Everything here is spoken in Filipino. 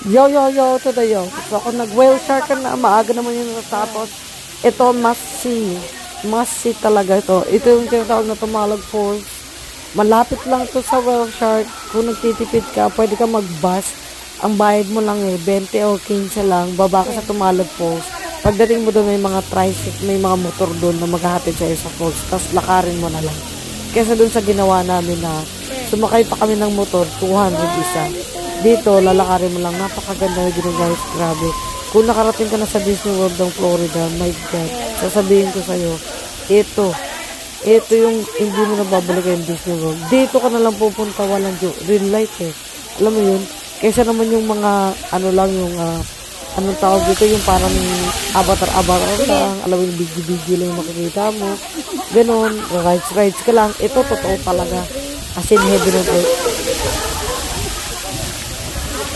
Yo, today yo. So, ako nag-whale shark ka na, maaga naman yung natapos. Ito, must-see. Must-see talaga ito. Ito yung tinatawag na Tumalog Falls. Malapit lang to sa whale shark. Kung nagtitipid ka, pwede ka mag-bus. Ang bayad mo lang 20 o 15 lang. Baba ka sa Tumalog Falls. Pagdating mo doon, may mga tricycle, may mga motor doon na maghahatid sa'yo sa falls. Tapos lakarin mo na lang. Kesa doon sa ginawa namin na sumakay pa kami ng motor, 200 isa. Dito, lalakarin mo lang. Napakaganda na gino guys. Grabe. Kung nakarating ka na sa Disney World ng Florida, my God, sasabihin ko sa'yo, ito yung hindi mo nababalik yung Disney World. Dito ka na lang pupunta, walang real life eh. Alam mo yun? Kaysa naman yung mga, ano lang, yung, anong tawag dito, yung parang avatar lang, alam mo yung bigi-bigi lang yung makikita mo. Ganon, rides ka lang. Ito, totoo talaga. As in heaven on earth.